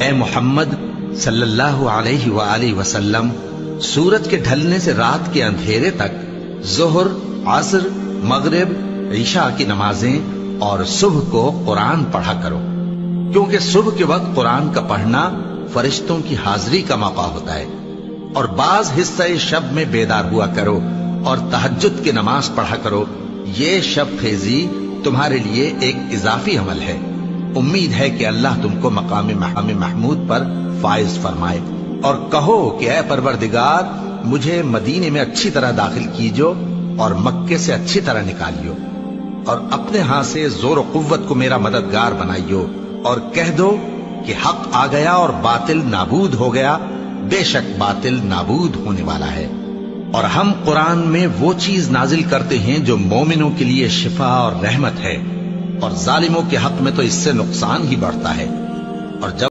اے محمد صلی اللہ علیہ وآلہ وسلم، سورج کے ڈھلنے سے رات کے اندھیرے تک ظہر، عصر، مغرب، عشاء کی نمازیں اور صبح کو قرآن پڑھا کرو، کیونکہ صبح کے وقت قرآن کا پڑھنا فرشتوں کی حاضری کا موقع ہوتا ہے۔ اور بعض حصہ شب میں بیدار ہوا کرو اور تہجد کی نماز پڑھا کرو، یہ شب خیزی تمہارے لیے ایک اضافی عمل ہے۔ امید ہے کہ اللہ تم کو مقام محمود پر فائز فرمائے۔ اور کہو کہ اے پروردگار، مجھے مدینے میں اچھی طرح داخل کیجو اور مکے سے اچھی طرح نکالیو، اور اپنے ہاں سے زور و قوت کو میرا مددگار بنائیو، اور کہہ دو کہ حق آ گیا اور باطل نابود ہو گیا، بے شک باطل نابود ہونے والا ہے۔ اور ہم قرآن میں وہ چیز نازل کرتے ہیں جو مومنوں کے لیے شفا اور رحمت ہے، اور ظالموں کے حق میں تو اس سے نقصان ہی بڑھتا ہے۔ اور جب